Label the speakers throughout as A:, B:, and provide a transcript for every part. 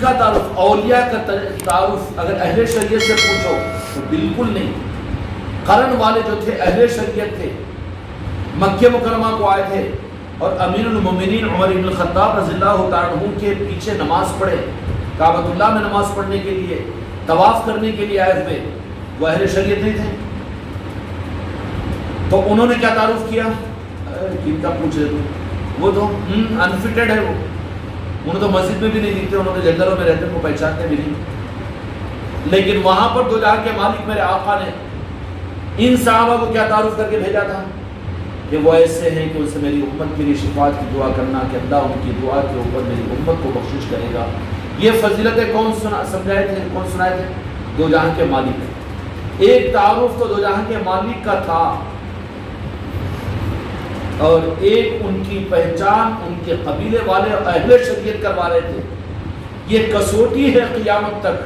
A: کا تعارف، اولیاء کا تعارف اگر اہل شریعت سے پوچھو تو بالکل نہیں۔ قرن والے جو تھے اہل شریعت تھے، مکہ مکرمہ کو آئے تھے اور امیر المومنین عمر بن الخطاب رضی اللہ تعالیٰ عنہ کے پیچھے نماز پڑھے، کعبۃ اللہ میں نماز پڑھنے کے لیے، طواف کرنے کے لیے آئے ہوئے، وہ اہل شریعت نہیں تھے۔ تو انہوں نے کیا تعارف کیا؟ کن کا پوچھ رہے تھے، وہ تو انفٹڈ ہے، وہ انہوں تو مسجد میں بھی نہیں دکھتے، انہوں نے جنگلوں میں رہتے، ان کو پہچانتے بھی نہیں۔ لیکن وہاں پر دو جہاں کے مالک میرے آقا نے ان صحابہ کو کیا تعارف کر کے بھیجا تھا کہ وہ ایسے ہیں کہ ان سے میری امت کے لیے شفاعت کی دعا کرنا کہ اللہ ان کی دعا کے اوپر میری امت کو بخشش کرے گا۔ یہ فضیلتیں کون سمجھائے تھے، کون سنائے تھے؟ دو جہاں کے مالک۔ ایک تعارف تو دو جہاں کے مالک کا تھا، اور ایک ان کی پہچان ان کے قبیلے والے اور اہل شریعت کروا رہے تھے۔ یہ کسوٹی ہے قیامت تک،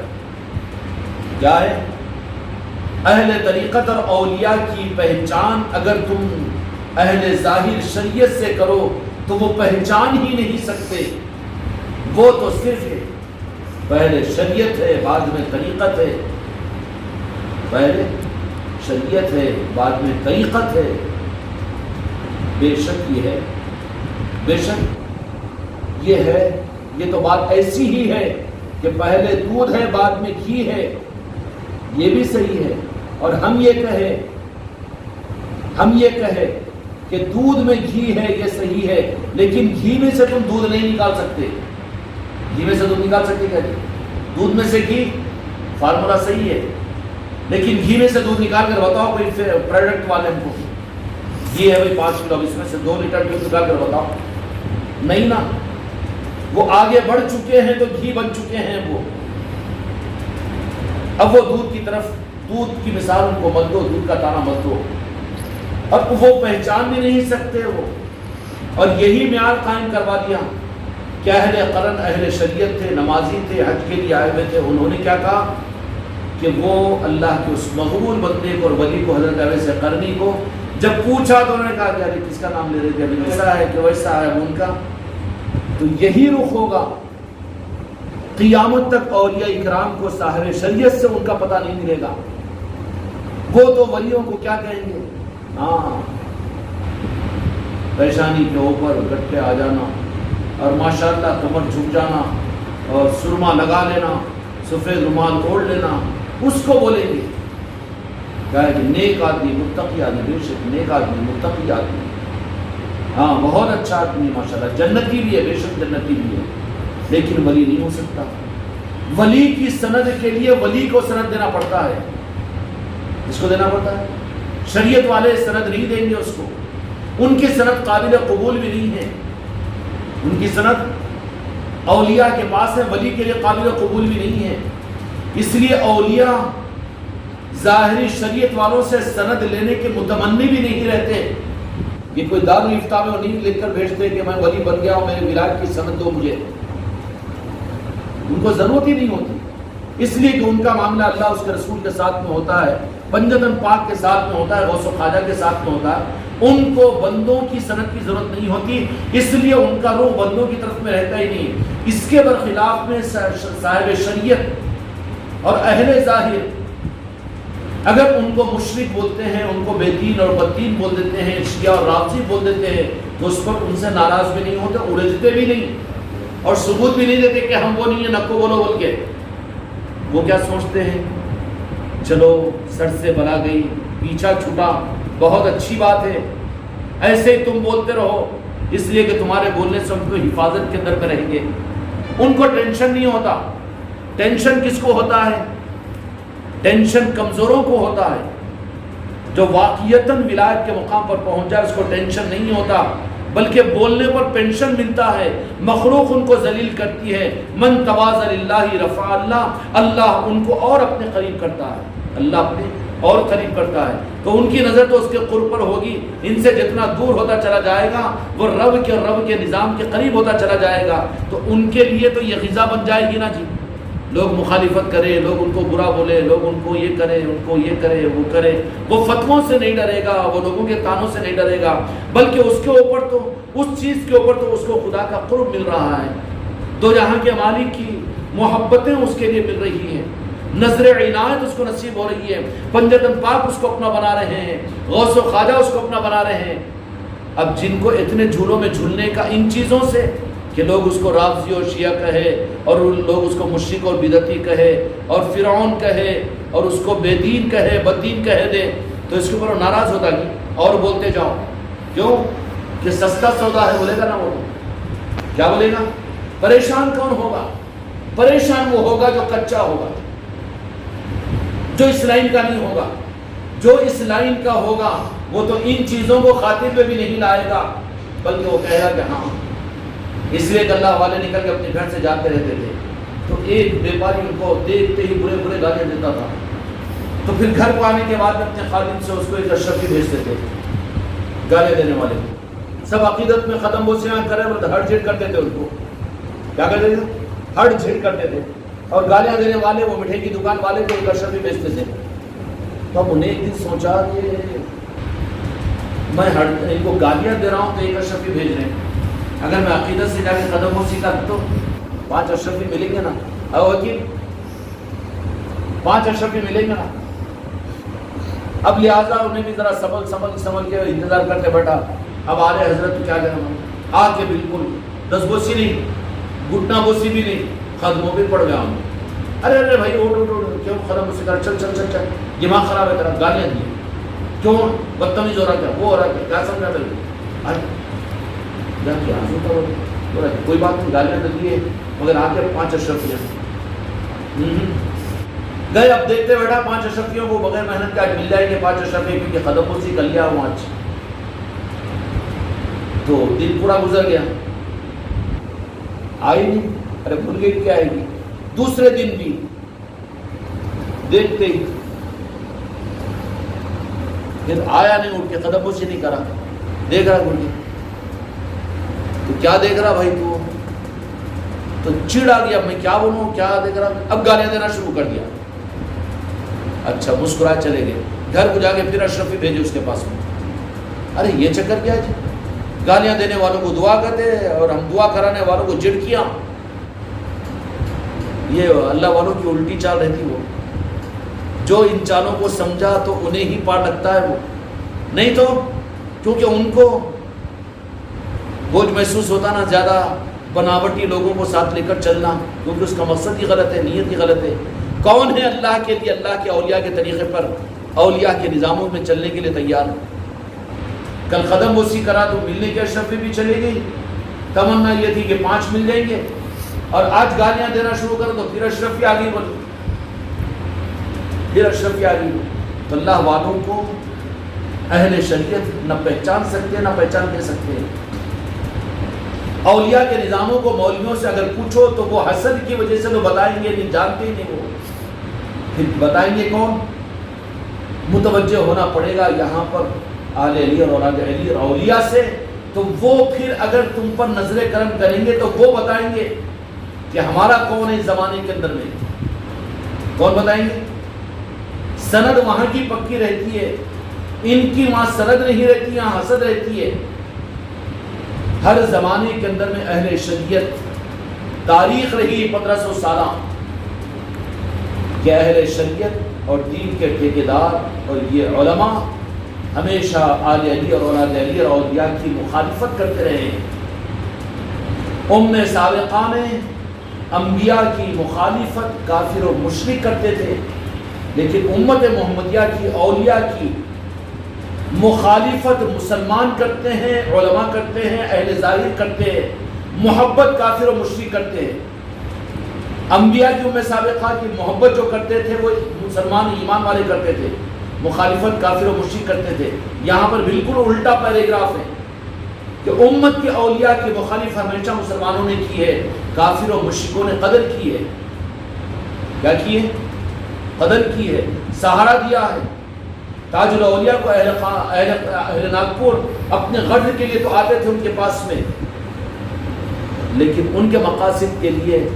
A: کیا ہے؟ اہل طریقت اور اولیاء کی پہچان اگر تم اہل ظاہر شریعت سے کرو تو وہ پہچان ہی نہیں سکتے۔ وہ تو صرف ہے پہلے شریعت ہے بعد میں طریقت ہے، پہلے شریعت ہے بعد میں طریقت ہے۔ بے شک یہ ہے، بے شک یہ ہے، یہ تو بات ایسی ہی ہے کہ پہلے دودھ ہے بعد میں گھی ہے، یہ بھی صحیح ہے۔ اور ہم یہ کہے کہ دودھ میں گھی ہے، یہ صحیح ہے، لیکن گھی میں سے تم دودھ نہیں نکال سکتے۔ گھی میں سے دودھ نکال سکتے کیا؟ دودھ میں سے گھی، فارمولا صحیح ہے، لیکن گھی میں سے دودھ نکال کر بتاؤ کوئی پروڈکٹ والے ہم کو، گھی ہے بھائی 5 کلو، اس میں سے 2 لیٹر دودھ نکال کر بتاؤ، نہیں نا۔ وہ آگے بڑھ چکے ہیں تو گھی بن چکے ہیں وہ۔ اب وہ دودھ کی طرف، دودھ کی مثال ان کو مت دو، دودھ کا دانہ مت دو، اور وہ پہچان بھی نہیں سکتے وہ۔ اور یہی معیار قائم کروا دیا کہ اہل قرن اہل شریعت تھے، نمازی تھے، حج کے لیے آئے ہوئے تھے، انہوں نے کیا کہا کہ وہ اللہ کے اس مغرور بندے کو اور ولی کو، حضرت اویس قرنی کو جب پوچھا تو انہوں نے کہا کہ ارے کس کا نام لے رہے تھے، ابھی ایسا ہے کہ ویسا ہے ان کا۔ تو یہی رخ ہوگا قیامت تک، اولیاء اکرام کو صاحب شریعت سے ان کا پتہ نہیں ملے گا۔ وہ تو ولیوں کو کیا کہیں گے، ہاں پیشانی کے اوپر گٹھے آ جانا اور ماشاءاللہ کمر جھک جانا اور سرما لگا لینا، سفید رومال اوڑھ لینا، اس کو بولیں گے کیا ہے کہ نیک آدمی، متقی آدمی۔ بے شک نیک آدمی، متقی آدمی، ہاں بہت اچھا آدمی ماشاءاللہ، جنتی بھی ہے، بے شک جنتی بھی ہے، لیکن ولی نہیں ہو سکتا۔ ولی کی سند کے لیے ولی کو سند دینا پڑتا ہے، اس کو دینا پڑتا ہے۔ شریعت والے سند نہیں دیں گے اس کو، ان کی سند قابل قبول بھی نہیں ہے، ان کی سند اولیاء کے پاس ہے، ولی کے لیے قابل قبول بھی نہیں ہے۔ اس لیے اولیاء ظاہری شریعت والوں سے سند لینے کے متمنی بھی نہیں رہتے۔ یہ کوئی دارالفتاء میں نہیں لکھ کر بھیجتے کہ میں ولی بن گیا ہوں، میرے ولایت کی سند دو مجھے، ان کو ضرورت ہی نہیں ہوتی، اس لیے کہ ان کا معاملہ اللہ اس کے رسول کے ساتھ میں ہوتا ہے، پنجتن پاک کے ساتھ میں ہوتا ہے، غوث و خواجہ کے ساتھ میں ہوتا ہے۔ ان کو بندوں کی سند کی ضرورت نہیں ہوتی، اس لیے ان کا روح بندوں کی طرف میں رہتا ہی نہیں۔ اس کے برخلاف میں صاحب شریعت اور اہل ظاہر اگر ان کو مشرک بولتے ہیں، ان کو بے دین اور بددین بول دیتے ہیں، شیعہ اور رافضی بول دیتے ہیں، تو اس پر ان سے ناراض بھی نہیں ہوتے، اڑجتے بھی نہیں، اور ثبوت بھی نہیں دیتے کہ ہم وہ نہیں ہیں، نکو بولو بول کے۔ وہ کیا سوچتے ہیں، چلو سر سے بلا گئی، پیچھا چھوٹا، بہت اچھی بات ہے، ایسے ہی تم بولتے رہو، اس لیے کہ تمہارے بولنے سے ان کو حفاظت کے اندر میں رہیں گے۔ ان کو ٹینشن نہیں ہوتا۔ ٹینشن کس کو ہوتا ہے؟ ٹینشن کمزوروں کو ہوتا ہے۔ جو واقعیتاً ولایت کے مقام پر پہنچ جائے اس کو ٹینشن نہیں ہوتا، بلکہ بولنے پر پینشن ملتا ہے۔ مخلوق ان کو ذلیل کرتی ہے، من تواضع للہ رفع اللہ، اللہ ان کو اور اپنے قریب کرتا ہے، اللہ اپنے اور قریب کرتا ہے۔ تو ان کی نظر تو اس کے قرب پر ہوگی، ان سے جتنا دور ہوتا چلا جائے گا وہ رب کے نظام کے قریب ہوتا چلا جائے گا، تو ان کے لیے تو یہ غذا بن جائے گی نا جی۔ لوگ مخالفت کرے، لوگ ان کو برا بولے، لوگ ان کو یہ کرے، ان کو یہ کرے، وہ کرے، وہ فتووں سے نہیں ڈرے گا، وہ لوگوں کے تانوں سے نہیں ڈرے گا، بلکہ اس کے اوپر تو اس چیز کے اوپر تو اس کو خدا کا قرب مل رہا ہے۔ دو جہاں کے مالک کی محبتیں اس کے لیے مل رہی ہیں، نظر عنایت اس کو نصیب ہو رہی ہے، پنجتن پاک اس کو اپنا بنا رہے ہیں، غوث و خواجہ اس کو اپنا بنا رہے ہیں۔ اب جن کو اتنے جھولوں میں جھولنے کا ان چیزوں سے کہ لوگ اس کو رافضی اور شیعہ کہے، اور لوگ اس کو مشرک اور بدعتی کہے، اور فرعون کہے، اور اس کو بے دین کہے، بددین کہے دے، تو اس کے اوپر ناراض ہوتا گی اور بولتے جاؤ۔ کیوں کہ سستا سودا ہے بولے گا نا، وہ کیا بولے گا؟ پریشان کون ہوگا؟ پریشان وہ ہوگا جو کچا ہوگا، جو اس لائن کا نہیں ہوگا۔ جو اس لائن کا ہوگا وہ تو ان چیزوں کو خاطر پہ بھی نہیں لائے گا، بلکہ وہ کہے گا کہ ہاں۔ اس لیے کہ اللہ والے نکل کے اپنے گھر سے جاتے رہتے تھے، تو ایک بیپاری ان کو دیکھتے ہی برے برے گالیاں دیتا تھا، تو پھر گھر کو آنے کے بعد اپنے خادم سے اس کو ایک اشرفی بھیجتے تھے گالیاں دینے والے کو۔ سب عقیدت میں ختم وہ سیاں کرے بولتے ہٹ جھٹ کرتے تھے، ان کو کیا کرتے تھے؟ ہٹ جھٹ کرتے تھے۔ اور گالیاں دینے والے وہ مٹھائی کی دکان والے کو ایک اشرفی بھیجتے تھے۔ تو اب انہیں ایک دن سوچا کہ میں ان کو گالیاں دے رہا ہوں تو ایک اشرفی بھیج رہے ہیں، اگر میں عقیدت سے جا کے قدم ہو سیکھا تو 5 اشرفی ملیں گے نا، او وکیل 5 اشرفی ملیں گے نا۔ اب لہٰذا انہیں بھی ذرا سنبھل کے انتظار کرتے بیٹھا۔ اب آ رہے حضرت تو کیا کرنا، آ کے بالکل 10 بوسی نہیں، گھٹنا بوسی بھی نہیں، قدموں پہ پڑ گیا ہوں۔ ارے ارے بھائی اٹھ کیوں قدم بوسی کر، چل چل چل چل، دماغ خراب ہے تیرا، گالیاں دی کیوں، بدتمیز ہو رہا کیا، وہ ہو رہا کیا سمجھا بھائی؟ کوئی بات نہیں، گالیاں تو دیے مگر آ کے 5 اشرفیاں گئے۔ اب دیکھتے بیٹھا 5 اشرفیوں کو بغیر محنت کے آج مل جائیں گے 5 اشرفیاں، کیونکہ قدم پرسی کر لیا ہوں آج۔ تو دن پورا گزر گیا، آئی نہیں، ارے بھول گئی کیا آئے گی۔ دوسرے دن بھی دیکھتے ہی پھر آیا نہیں، اٹھ کے قدم پرسی نہیں کرا، دیکھ رہا بھول گئی۔ تو کیا دیکھ رہا بھائی تو چڑ آ گیا، میں کیا بولوں، کیا دیکھ رہا، اب گالیاں دینا شروع کر دیا۔ اچھا مسکرا چلے گئے، گھر کو جا کے پھر اشرفی بھیجے اس کے پاس میں۔ ارے یہ چکر کیا جی، گالیاں دینے والوں کو دعا کرتے اور ہم دعا کرانے والوں کو جھڑکیاں۔ یہ اللہ والوں کی الٹی چال رہتی، وہ جو ان چالوں کو سمجھا تو انہیں ہی پار لگتا ہے، وہ نہیں تو کیونکہ ان کو بوجھ محسوس ہوتا نا زیادہ بناوٹی لوگوں کو ساتھ لے کر چلنا، کیونکہ اس کا مقصد ہی غلط ہے، نیت ہی غلط ہے۔ کون ہے اللہ کے لیے، اللہ کے اولیاء کے طریقے پر، اولیاء کے نظاموں میں چلنے کے لیے تیار؟ کل قدم بوسی کرا تو ملنے کے اشرفی بھی چلی گئی، تمنا یہ تھی کہ 5 مل جائیں گے، اور آج گالیاں دینا شروع کرو تو پھر اشرفی آ گئی، بولو پھر اشرفی آ گئی۔ تو اللہ والوں کو اہل شریعت نہ پہچان سکتے نہ پہچان دے سکتے۔ اولیاء کے نظاموں کو مولویوں سے اگر پوچھو تو وہ حسد کی وجہ سے تو بتائیں گے نہیں، جانتے ہی نہیں، وہ پھر بتائیں گے کون؟ متوجہ ہونا پڑے گا یہاں پر آل علی اور اولاد علی اور اولیاء سے، تو وہ پھر اگر تم پر نظر کرم کریں گے تو وہ بتائیں گے کہ ہمارا کون ہے اس زمانے کے اندر میں، کون بتائیں گے؟ سند وہاں کی پکی رہتی ہے، ان کی وہاں سند نہیں رہتی، یہاں حسد رہتی ہے۔ ہر زمانے کے اندر میں اہل شریعت تاریخ رہی 1500 سالہ کہ اہل شریعت اور دین کے ٹھیکیدار اور یہ علماء ہمیشہ آل علی اور اولاد علی اور اولیاء کی مخالفت کرتے رہے ہیں۔ سابقہ میں انبیاء کی مخالفت کافر و مشرک کرتے تھے، لیکن امت محمدیہ کی اولیاء کی مخالفت مسلمان کرتے ہیں، علماء کرتے ہیں، اہل ظاہر کرتے ہیں، محبت کافر و مشرک کرتے ہیں۔ انبیاء کی امت سابقہ کی محبت جو کرتے تھے وہ مسلمان ایمان والے کرتے تھے، مخالفت کافر و مشرک کرتے تھے۔ یہاں پر بالکل الٹا پیراگراف ہے کہ امت کے اولیاء کی مخالف ہمیشہ مسلمانوں نے کی ہے، کافر و مشرکوں نے قدر کی ہے۔ کیا کی ہے؟ قدر کی ہے، سہارا دیا ہے۔ تاج الاولیاء کو اہل ناگپور اپنے غرض کے لیے تو آتے تھے ان کے پاس میں، لیکن ان کے مقاصد کے لیے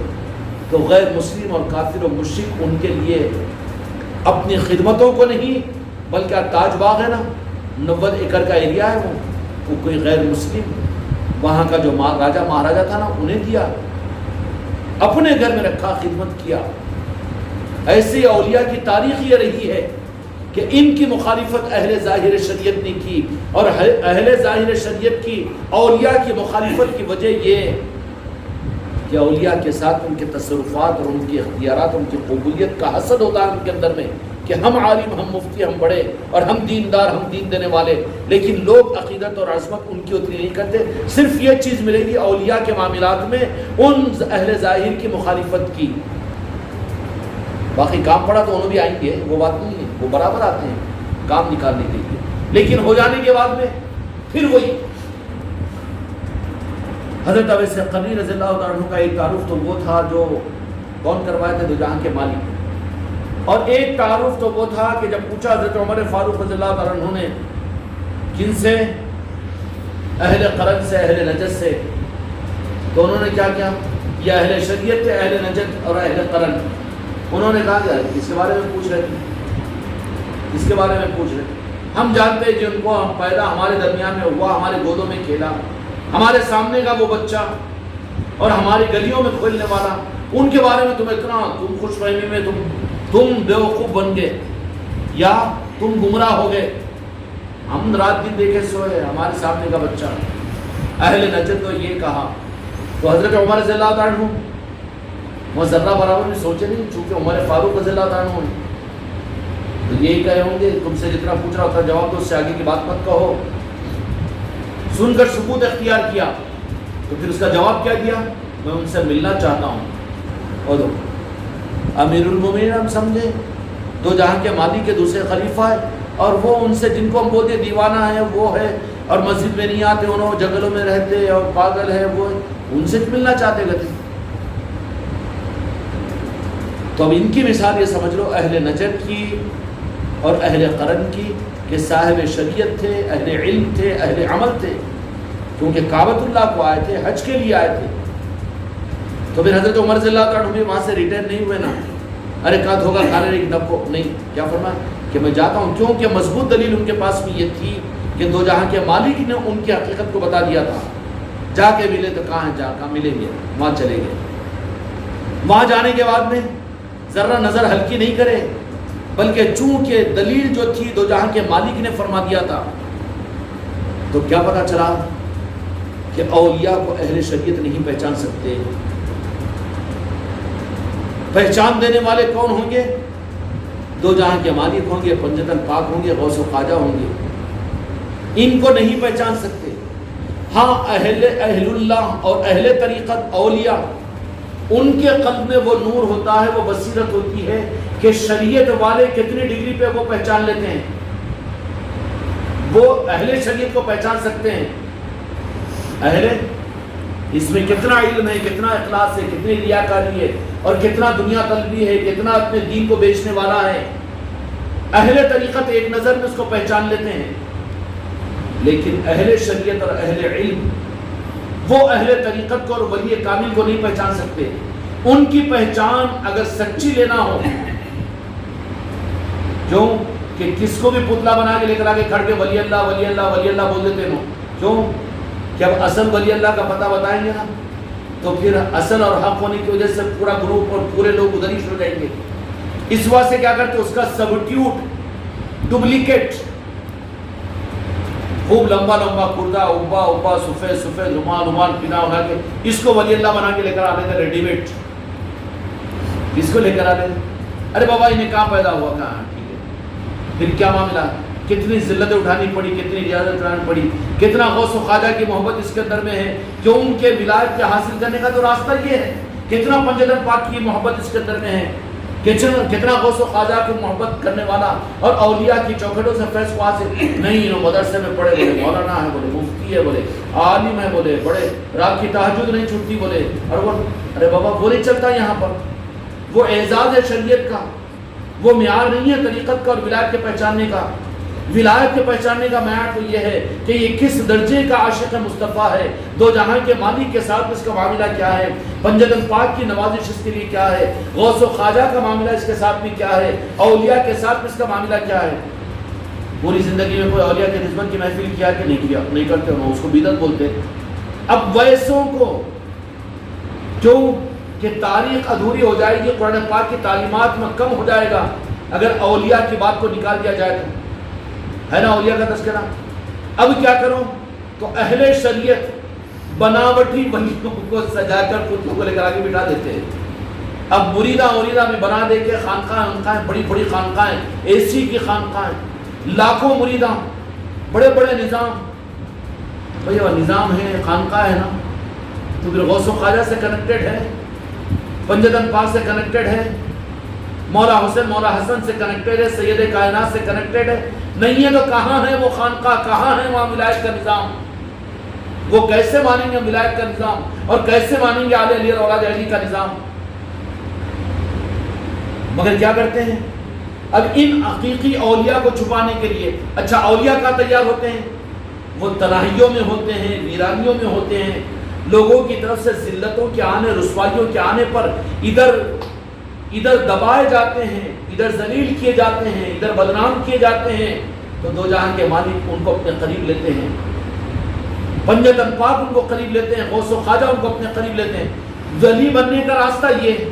A: تو غیر مسلم اور کافر و مشرک ان کے لیے اپنی خدمتوں کو نہیں، بلکہ تاج باغ ہے نا، 90 ایکڑ کا ایریا ہے، وہ کوئی غیر مسلم وہاں کا جو راجہ مہاراجا تھا نا انہیں دیا۔ اپنے گھر میں رکھا، خدمت کیا۔ ایسے اولیاء کی تاریخ یہ رہی ہے کہ ان کی مخالفت اہل ظاہر شریعت نے کی، اور اہل ظاہر شریعت کی اولیاء کی مخالفت کی وجہ یہ کہ اولیاء کے ساتھ ان کے تصرفات اور ان کے اختیارات، ان کی قبولیت کا حسد ہوتا ہے ان کے اندر میں کہ ہم عالم، ہم مفتی، ہم بڑے، اور ہم دیندار، ہم دین دینے والے، لیکن لوگ عقیدت اور عظمت ان کی اتنی نہیں کرتے۔ صرف یہ چیز ملے گی اولیاء کے معاملات میں ان اہل ظاہر کی مخالفت کی، باقی کام پڑا تو انہوں بھی آئیں گے، وہ بات نہیں ہے، وہ برابر آتے ہیں کام نکالنے کے لیے، لیکن ہو جانے کے بعد میں پھر وہی۔ حضرت اویس قرنی رضی اللہ تعالیٰ عنہ کا ایک تعارف تو وہ تھا جو کون کروائے تھے؟ دو جہاں کے مالک، اور ایک تعارف تو وہ تھا کہ جب پوچھا حضرت عمر فاروق رضی اللہ تعالیٰ عنہ نے کن سے؟ اہل قرن سے، اہل نجد سے، تو انہوں نے کیا کیا؟ یہ اہل شریعت تھے، اہل نجد اور اہل قرن۔ انہوں نے کہا کہ اس کے بارے میں پوچھ رہے تھے، اس کے بارے میں پوچھ رہے تھے، ہم جانتے ہیں جن کو ہم پیدا ہمارے درمیان میں ہوا، ہمارے گودوں میں کھیلا، ہمارے سامنے کا وہ بچہ اور ہماری گلیوں میں کھیلنے والا، ان کے بارے میں تم اتنا خوش فہمی میں تم بیوقوف بن گئے یا تم گمراہ ہو گئے؟ ہم رات دن دیکھے سوئے، ہمارے سامنے کا بچہ۔ اہل نجد تو یہ کہا، تو حضرت عمر رضی اللہ تعالیٰ عنہ وہ ذرہ برابر میں سوچے نہیں، چونکہ عمر فاروق رضی اللہ تعالیٰ عنہ تو یہی کہے ہوں گے تم سے جتنا پوچھ رہا ہوتا جواب دو، اس سے آگے کی بات مت کہو۔ سن کر سکوت اختیار کیا، تو پھر اس کا جواب کیا دیا؟ میں ان سے ملنا چاہتا ہوں۔ اور امیر المومنین ہم سمجھے دو جہاں کے مالک کے دوسرے خلیفہ ہے، اور وہ ان سے جن کو ہم بولتے دیوانہ ہے وہ ہے، اور مسجد میں نہیں آتے، انہوں جنگلوں میں رہتے اور پاگل ہے وہ، ان سے ملنا چاہتے گئے۔ تو اب ان کی مثال یہ سمجھ لو اہل نجد کی اور اہل قرن کی کہ صاحب شریعت تھے، اہل علم تھے، اہل عمل تھے، کیونکہ کعبۃ اللہ کو آئے تھے، حج کے لیے آئے تھے۔ تو پھر حضرت عمر رضی اللہ تعالیٰ عنہ وہاں سے ریٹرن نہیں ہوئے نا، ارے کہا دھوکہ کھانے نہیں نکو نہیں، کیا فرمایا کہ میں جاتا ہوں، کیونکہ مضبوط دلیل ان کے پاس بھی یہ تھی کہ دو جہاں کے مالک نے ان کی حقیقت کو بتا دیا تھا۔ جا کے ملے تو کہاں جا کہاں ملیں گے، وہاں چلے گئے۔ وہاں جانے کے بعد میں ذرا نظر ہلکی نہیں کرے، بلکہ چونکہ دلیل جو تھی دو جہاں کے مالک نے فرما دیا تھا، تو کیا پتا چلا کہ اولیاء کو اہل شریعت نہیں پہچان سکتے۔ پہچان دینے والے کون ہوں گے؟ دو جہاں کے مالک ہوں گے، پنجتن پاک ہوں گے، غوث و خواجہ ہوں گے، ان کو نہیں پہچان سکتے۔ ہاں اہل اللہ اور اہل طریقت اولیاء، ان کے قلب میں وہ نور ہوتا ہے، وہ بصیرت ہوتی ہے کہ شریعت والے کتنی ڈگری پہ وہ پہچان لیتے ہیں، وہ اہل شریعت کو پہچان سکتے ہیں۔ اہل اس میں کتنا علم ہے، کتنا اخلاص ہے، کتنی ریاکاری ہے، اور کتنا دنیا طلبی ہے، کتنا اپنے دین کو بیچنے والا ہے۔ اہل طریقت ایک نظر میں اس کو پہچان لیتے ہیں، لیکن اہل شریعت اور اہل علم وہ اہل طریقت کو اور ولی کامل کو نہیں پہچان سکتے۔ ان کی پہچان اگر سچی لینا ہو، کیوں کہ کس کو بھی پتلا بنا کے لے کر آگے کھڑ کے ولی اللہ ولی اللہ ولی اللہ بول دیتے ہیں، کیوں کہ اب اصل ولی اللہ کا پتہ بتائیں گے نا تو پھر اصل اور حق ہونے کی وجہ سے پورا گروپ اور پورے لوگ ادھر ہی شروع جائیں گے۔ اس واسطے کیا کرتے اس کا سبٹیوٹ، ڈپلیکیٹ، خوب لمبا لمبا کردہ، ابا ابا، سفید سفید، رومال رومال پنا ہونا کے اس کو ولی اللہ بنا کے لے کر آ لیتے ریڈی میڈ، اس کو لے کر آ لیتے۔ ارے بابا انہیں کہاں پیدا ہوا، کہاں، ٹھیک ہے، پھر کیا معاملہ، کتنی ذلتیں اٹھانی پڑی، کتنی ریاضت اٹھانی پڑی، کتنا غوث و خواجہ کی محبت اس کے اندر میں ہے کہ ان کے ولایت کے حاصل کرنے کا تو راستہ یہ ہے، کتنا پنجتن پاک کی محبت اس کے اندر میں ہے، کتنا غوث و خواجہ کی محبت کرنے والا، اور اولیاء کی چوکھٹوں سے فیض کو حاصل نہیں، انہوں مدرسے میں پڑھے، بولے مولانا ہے، بولے مفتی ہے، بولے عالم ہے، بولے بڑے رات کی تہجد نہیں چھوٹتی، بولے، اور وہ ارے بابا وہ نہیں چلتا یہاں پر، وہ اعزاز ہے شریعت کا، وہ معیار نہیں ہے طریقت کا اور ولایت کے پہچاننے کا۔ ولایت کے پہچاننے کا معیار تو یہ ہے کہ یہ کس درجے کا عاشق مصطفیٰ ہے، دو جہاں کے مالک کے ساتھ اس کا معاملہ کیا ہے، پنجتن پاک کی نوازش اس کے لیے کیا ہے، غوث و خواجہ کا معاملہ اس کے ساتھ بھی کیا ہے، اولیاء کے ساتھ اس کا معاملہ کیا ہے۔ پوری زندگی میں کوئی اولیاء کی نسبت کی محفل کیا کہ نہیں کیا، نہیں کرتے ہوں، اس کو بدعت بولتے۔ اب ویسوں کو کیوں کہ تاریخ ادھوری ہو جائے گی، قرآن پاک کی تعلیمات میں کم ہو جائے گا اگر اولیاء کی بات کو نکال دیا جائے تو، ہے نا اولیاء کا تذکرہ۔ اب کیا کروں؟ تو اہل شریعت بناوٹی ولیوں کو سجا کر پتلوں کو لے کر آگے بٹھا دیتے ہیں۔ اب مریدہ میں بنا دے کے خانقاہیں، بڑی بڑی خانقاہیں، اے سی کی خانقاہیں، لاکھوں مریدہ، بڑے بڑے نظام۔ بھئی وہ نظام ہے، خانقاہ ہے نا، تو پھر غوث و خواجہ سے کنیکٹڈ ہے، پنجتن پاک سے کنیکٹڈ ہے، مولا حسین مولا حسن سے کنیکٹڈ ہے، سید کائنات سے کنیکٹڈ ہے۔ نہیں ہے تو کہاں ہے وہ خانقاہ، کہاں ہے وہاں ولایت کا نظام؟ وہ کیسے مانیں گے ولایت کا نظام، اور کیسے مانیں گے آل علی اور اولاد علی کا نظام؟ مگر کیا کرتے ہیں؟ اب ان حقیقی اولیاء کو چھپانے کے لیے، اچھا اولیاء کا تیار ہوتے ہیں، وہ تنہائیوں میں ہوتے ہیں، ویرانیوں میں ہوتے ہیں، لوگوں کی طرف سے ذلتوں کے آنے، رسوائیوں کے آنے پر ادھر دبائے جاتے ہیں، ادھر ذلیل کیے جاتے ہیں، ادھر بدنام کیے جاتے ہیں، تو دو جہاں کے مالک ان کو اپنے قریب لیتے ہیں، پنجتن پاک ان کو قریب لیتے ہیں، غوث و خواجہ ان کو اپنے قریب لیتے ہیں۔ ولی بننے کا راستہ یہ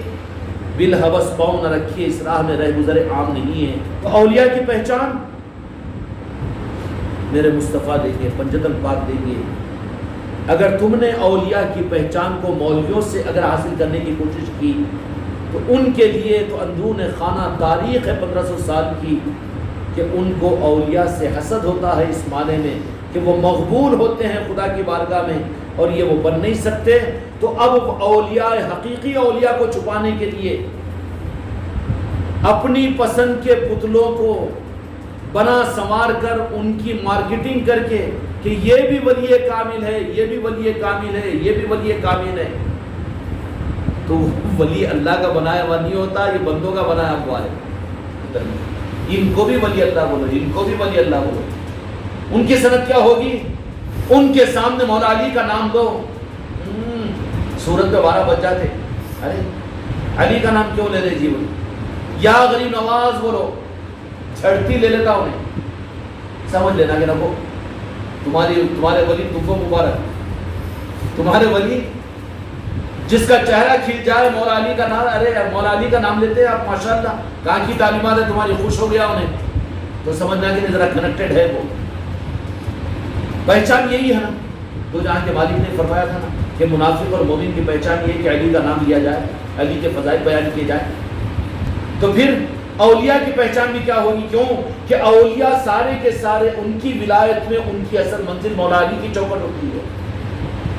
A: بالحوث پاؤں نہ رکھیے، اس راہ میں رہ گزرے عام نہیں ہے۔ تو اولیاء کی پہچان میرے مصطفیٰ دیں گے، پنجتن پاک دیں گے۔ اگر تم نے اولیاء کی پہچان کو مولویوں سے اگر حاصل کرنے کی کوشش کی تو ان کے لیے تو اندرون خانہ تاریخ ہے 1500 سال کی کہ ان کو اولیاء سے حسد ہوتا ہے، اس معنی میں کہ وہ مقبول ہوتے ہیں خدا کی بارگاہ میں، اور یہ وہ بن نہیں سکتے۔ تو اب اولیاء، حقیقی اولیاء کو چھپانے کے لیے اپنی پسند کے پتلوں کو بنا سنوار کر ان کی مارکیٹنگ کر کے کہ یہ بھی ولی کامل ہے، یہ بھی ولی کامل ہے، یہ بھی ولی کامل ہے، تو ولی اللہ کا بنایا ہوا نہیں ہوتا، یہ بندوں کا بنایا ہوا ہے۔ ان کو بھی ولی اللہ بولو، ان کو بھی ولی اللہ بولو۔ ان کی سند کیا ہوگی؟ ان کے سامنے مولا علی کا نام دو، سورت پہ 12 بج جاتے، ارے علی کا نام کیوں لے رہے جی؟ یا غریب نواز بولو، چھڑتی لے لیتا انہیں۔ سمجھ لینا کہ رکھو تمہارے ولی تم کو مبارک، تمہارے ولی جس کا چہرہ کھل جائے مولا علی کا نام، ارے مولا علی کا نام لیتے ہیں آپ، ماشاءاللہ کہاں کی تعلیمات ہے تمہاری، خوش ہو گیا انہیں، تو سمجھنا کہ ذرا کنیکٹڈ ہے وہ۔ پہچان یہی ہے نا، تو جہاں کے مالک نے فرمایا تھا نا کہ منافق اور مومن کی پہچان یہ کہ علی کا نام لیا جائے، علی کے فضائل بیان کیے جائے۔ تو پھر اولیاء کی پہچان بھی کیا ہوگی؟ کیوں کہ اولیاء سارے کے سارے ان کی ولایت میں ان کی اصل منزل مولا علی کی چوکھٹ ہوتی ہے،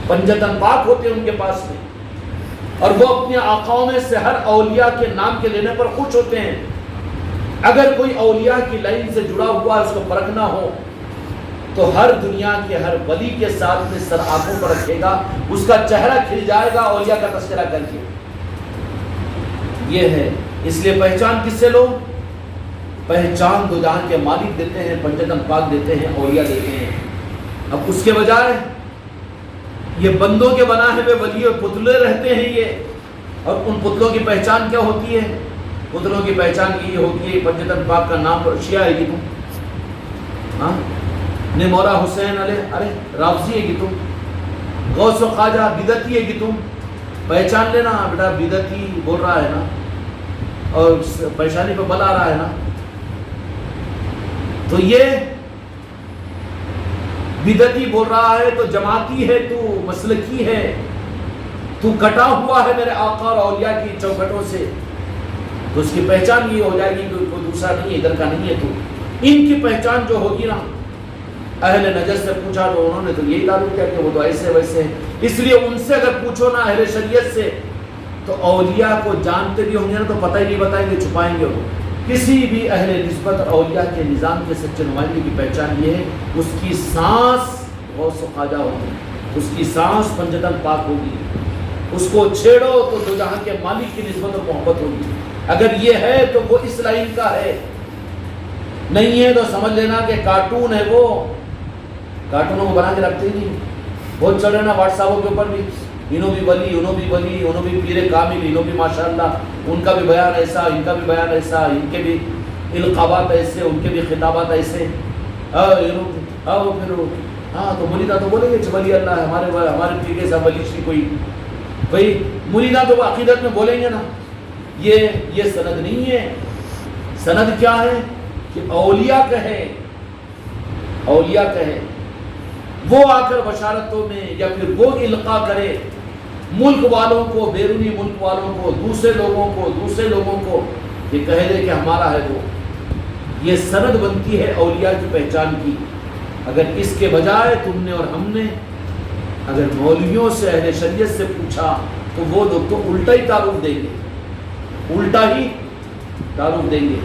A: پنجتن پاک ہوتے ہیں ان کے پاس میں، اور وہ اپنے آقاؤں میں سے ہر اولیاء کے نام کے لینے پر خوش ہوتے ہیں۔ اگر کوئی اولیاء کی لائن سے جڑا ہوا اس کو پرکھنا ہو تو ہر دنیا کے ہر ولی کے ساتھ میں سر آنکھوں پر رکھے گا، اس کا چہرہ کھل جائے گا اولیاء کا تذکرہ کر کے۔ یہ ہے، اس لیے پہچان کس سے لو؟ پہچان دو جہاں کے مالک دیتے ہیں، پنجتن پاک دیتے ہیں، اولیاء دیتے ہیں۔ اب اس کے بجائے یہ بندوں کے بنائے ہوئے ولی اور پتلے رہتے ہیں یہ، اور ان پتلوں کی پہچان کیا ہوتی ہے؟ پتلوں کی پہچان یہ ہوتی ہے پنجتن پاک کا نام پر شیعہ ہے کہ تم، ہاں نے مولا حسین علیہ، ارے رافضی ہے کہ تم، غوث و خواجہ بدعتی ہے کہ تم، پہچان لینا بیٹا بدعتی بول رہا ہے نا، اور پریشانی پہ بل آ رہا ہے نا، تو یہ بدعتی بول رہا ہے تو جماعتی ہے، تو مسلکی ہے، تو کٹا ہوا ہے میرے آقا اور اولیاء کی چوکھٹوں سے، تو اس کی پہچان یہ ہو جائے گی کہ کوئی دوسرا نہیں ہے، ادھر کا نہیں ہے۔ تو ان کی پہچان جو ہوگی نا، اہل نجد سے پوچھا تو انہوں نے تو یہی تعلق کیا کہ وہ تو ایسے ویسے ہیں، اس لیے ان سے اگر پوچھو نا اہل شریعت سے تو اولیاء کو جانتے بھی ہوں گے نا تو پتہ ہی نہیں بتائیں گے، چھپائیں گے وہ۔ کسی بھی اہل نسبت اور اولیاء کے نظام کے سچے نمائندے کی پہچان یہ ہے، اس کی سانس غوث و خواجہ ہوگی، اس کی سانس پنجتن پاک ہوگی، اس کو چھیڑو تو دو جہاں کے مالک کی نسبت اور محبت ہوگی۔ اگر یہ ہے تو وہ اس لائن کا ہے، نہیں ہے تو سمجھ لینا کہ کارٹون ہے، وہ کارٹونوں کو بنا کے رکھتے ہی نہیں، بہت چل رہے نا واٹس ایپوں کے اوپر بھی، انہوں بھی ولی، انہوں بھی ولی، انہوں بھی پیر کامل، انہوں بھی ماشاءاللہ ان کا بھی بیان ایسا، ان کا بھی بیان ایسا، ان کے بھی القابات ایسے، ان کے بھی خطابات ایسے، ہاں تو بولی تھا تو بولیں گے ولی اللہ ہے ہمارے پیر کے ساتھ ولی کوئی بھائی مریدہ تو عقیدت میں بولیں گے نا، یہ سند نہیں ہے. سند کیا ہے کہ اولیاء کہے وہ آ کر بشارتوں میں یا پھر وہ القاء کرے ملک والوں کو، بیرونی ملک والوں کو، دوسرے لوگوں کو یہ کہہ دے کہ ہمارا ہے وہ. یہ سند بنتی ہے اولیاء کی پہچان کی. اگر اس کے بجائے تم نے اور ہم نے اگر مولویوں سے، اہل شریعت سے پوچھا تو وہ لوگ تو الٹا ہی تعارف دیں گے،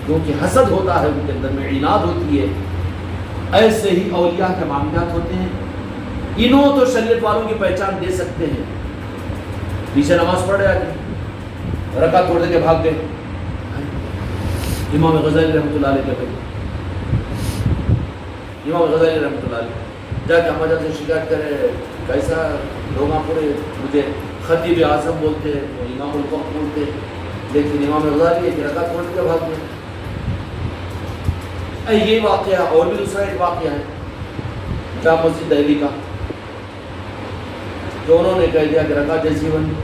A: کیونکہ حسد ہوتا ہے ان کے اندر میں، عناد ہوتی ہے. ایسے ہی اولیاء کے معاملات ہوتے ہیں. انہوں تو شریعت والوں کی پہچان دے سکتے ہیں. پیچھے نماز پڑھ رہے آدمی، رکعت توڑ دے کے بھاگ گئے. امام غزالی رحمۃ اللہ علیہ کے امام غزالی رحمۃ اللہ علیہ جا کے ہمارے سے شکایت کرے، کیسا لوگ پورے مجھے خطیب اعظم بولتے ہیں، امام الوقت بولتے ہیں، لیکن امام غزالی ایک رکعت توڑ کے بھاگ گئے. یہ واقعہ اور بھی دوسرا ایک واقعہ ہے جامع مسجد دہلی کا، جو انہوں نے کہہ دیا کہ رکعت جیسی بنی،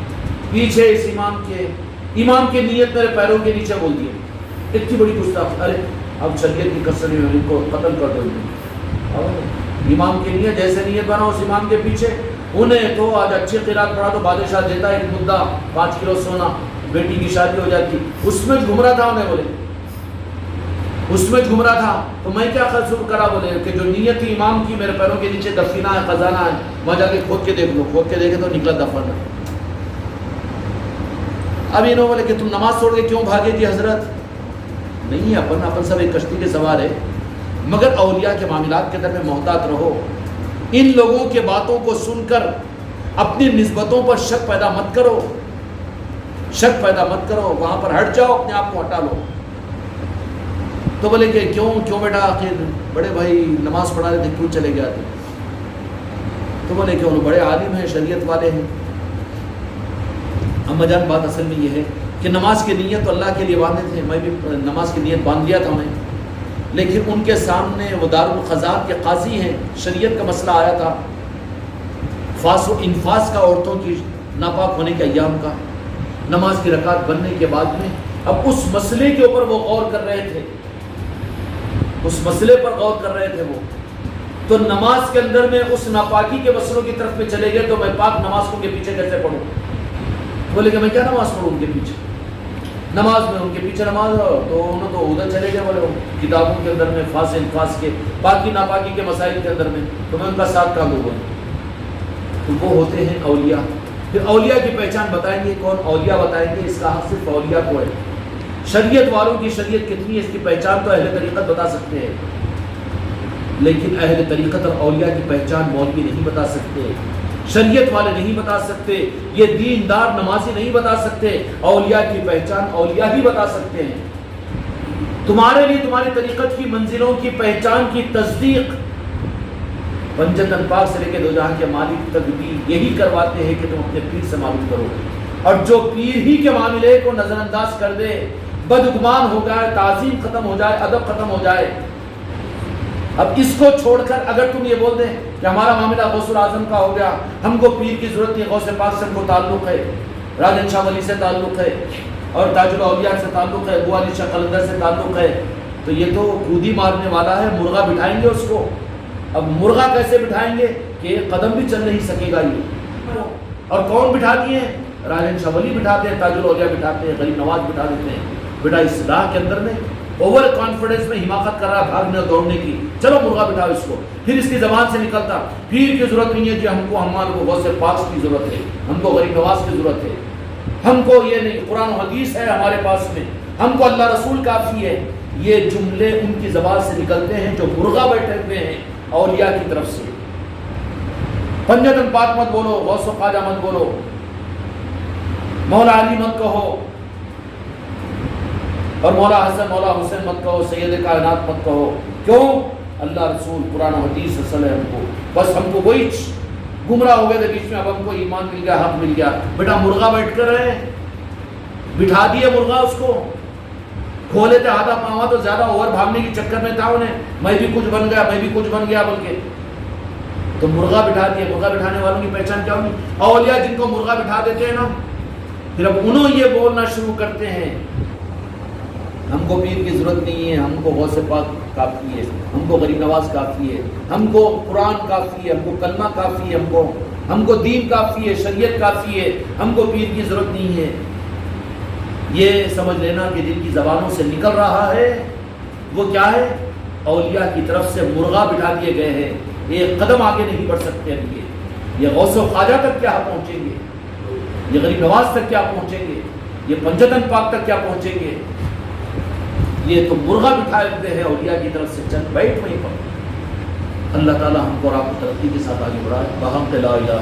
A: پیچھے اس امام کے نیت میرے پیروں کے نیچے بول دیے. اتنی بڑی گستاخی. ارے اب شریعت کی کسٹڈی میں ان کو قتل کر دو. امام کی نیت جیسے نیت بنا اس امام کے پیچھے، انہیں تو آج اچھی قرات پڑھا تو بادشاہ دیتا ایک مدعا 5 کلو سونا، بیٹی کی شادی ہو جاتی. اس میں گھمرا تھا، انہیں بولے اس میں گھمرا تھا تو میں کیا قصور کرا، بولے کہ جو نیت تھی امام کی میرے پیروں کے نیچے دفینہ ہے، خزانہ ہے، وہاں جا کے کھود کے دیکھ لو. کھود کے دیکھے تو نکلا دفن. اب انہوں بولے کہ تم نماز چھوڑ کے کیوں بھاگے جی حضرت؟ نہیں، اپن سب ایک کشتی کے سوار ہے، مگر اولیاء کے معاملات کے اندر میں محتاط رہو. ان لوگوں کے باتوں کو سن کر اپنی نسبتوں پر شک پیدا مت کرو، وہاں پر ہٹ جاؤ، اپنے آپ کو ہٹا لو. تو بولے کہ کیوں بیٹا، آخر بڑے بھائی نماز پڑھا رہے تھے، کیوں چلے گیا تھے؟ تو بولے کہ وہ بڑے عالم ہیں، شریعت والے ہیں. اما جان بات اصل میں یہ ہے کہ نماز کی نیت تو اللہ کے لیے باندھے تھے، میں بھی نماز کی نیت باندھ لیا تھا میں، لیکن ان کے سامنے وہ دارالقضاء کے قاضی ہیں، شریعت کا مسئلہ آیا تھا، فاس و انفاس کا، عورتوں کی ناپاک ہونے کے ایام کا، نماز کی رکعت بننے کے بعد میں. اب اس مسئلے کے اوپر وہ غور کر رہے تھے، وہ تو نماز کے اندر میں اس ناپاکی کے مسئلوں کی طرف میں چلے گئے، تو میں پاک نماز کو ان کے پیچھے کیسے پڑھوں؟ بولے کہ میں کیا نماز پڑھوں ان کے پیچھے؟ نماز میں ان کے پیچھے نماز ہو تو انہوں تو ادھر چلے گئے، بولے کتابوں کے اندر میں فاس انفاس کے باقی ناپاکی کے مسائل کے اندر میں، تو میں ان کا ساتھ کا لوں. تو وہ ہوتے ہیں اولیاء. پھر اولیاء کی پہچان بتائیں گے کون؟ اولیاء بتائیں گے، اس کا حق صرف اولیاء کو ہے. شریعت والوں کی شریعت کتنی ہے اس کی پہچان تو اہل طریقت بتا سکتے ہیں، لیکن اہل طریقت اور اولیاء کی پہچان مولوی نہیں بتا سکتے، شریعت والے نہیں بتا سکتے، یہ دیندار نمازی نہیں بتا سکتے. اولیاء کی پہچان اولیاء ہی بتا سکتے ہیں. تمہارے لیے تمہاری طریقت کی منزلوں کی پہچان کی تصدیق پنجتن پاک سے لے کے دو جہاں کے مالک تک بھی یہی کرواتے ہیں کہ تم اپنے پیر سے معلوم کرو. اور جو پیر ہی کے معاملے کو نظر انداز کر دے، بدگمان ہو جائے، تعظیم ختم ہو جائے، ادب ختم ہو جائے. اب اس کو چھوڑ کر اگر تم یہ بول دیں کہ ہمارا معاملہ غوث الاعظم کا ہو گیا، ہم کو پیر کی ضرورت نہیں، غوث پاک سے ہم کو تعلق ہے، راجن شاہ ولی سے تعلق ہے، اور تاج الاولیاء سے تعلق ہے، ابو علی شاہ قلندر سے تعلق ہے، تو یہ تو کودی مارنے والا ہے، مرغا بٹھائیں گے اس کو. اب مرغا کیسے بٹھائیں گے کہ ایک قدم بھی چل نہیں سکے گا یہ. اور کون بٹھا دیے ہیں؟ راجن شاہ ولی بٹھاتے ہیں، تاج الاولیاء بٹھاتے ہیں، غریب نواز بٹھا دیتے ہیں. بیٹا اس راہ کے اندر میں اوور کانفیڈنس میں حماقت کر رہا ہے بھاگنے اور دوڑنے کی، چلو مرغا بٹھاؤ اس کو. پھر اس کی زبان سے نکلتا پیر کی ضرورت نہیں ہے جی، ہم کو ہمارے کو غوث پاک کی ضرورت ہے، ہم کو غریب نواز کی ضرورت ہے، ہم کو یہ نہیں، قرآن و حدیث ہے ہمارے پاس میں، ہم کو اللہ رسول کافی ہے. یہ جملے ان کی زبان سے نکلتے ہیں جو مرغا بیٹھے ہوئے ہیں اولیاء کی طرف سے. پنجتن پاک مت بولو، غوث و خواجہ مت بولو، مولا علی مت کہو، اور مولا حسن مولا حسین مت کہو، سید کائنات مت کہو. کیوں؟ اللہ رسول قرآن و حدیث اصل ہے. ہم کو بس ہم کو وہی گمراہ ہو گئے تھے بیچ میں، اب ہم کو ایمان مل گیا، حق مل گیا. بیٹا مرغا بیٹھ کر رہے بٹھا دیے مرغا، اس کو کھولے تھے آدھا پاوا تو زیادہ اوور بھاگنے کی چکر میں تھا انہیں، میں بھی کچھ بن گیا، میں بھی کچھ بن گیا بلکہ. تو مرغا بٹھا دیا. مرغا بٹھانے والوں کی پہچان کیا ہوگی؟ اولیاء جن کو مرغا بٹھا دیتے ہیں نا، پھر اب انہوں یہ بولنا شروع کرتے ہیں ہم کو پیر کی ضرورت نہیں ہے، ہم کو غوث پاک کافی ہے، ہم کو غریب نواز کافی ہے، ہم کو قرآن کافی ہے، ہم کو کلمہ کافی ہے، ہم کو دین کافی ہے، شریعت کافی ہے، ہم کو پیر کی ضرورت نہیں ہے. یہ سمجھ لینا کہ جن کی زبانوں سے نکل رہا ہے وہ کیا ہے؟ اولیاء کی طرف سے مرغا بٹھا دیے گئے ہیں. ایک قدم آگے نہیں بڑھ سکتے. اب یہ غوث و خواجہ تک کیا پہنچیں گے؟ یہ غریب نواز تک کیا پہنچیں گے؟ یہ پنجتن پاک تک کیا پہنچیں گے؟ یہ تو مرغا بٹھائے ہوئے ہیں اولیاء کی طرف سے. چل بیٹھ وہیں پر. اللہ تعالی ہم کو اور آپ کو ترقی کے ساتھ آگے بڑھائے. بحمد لا الہ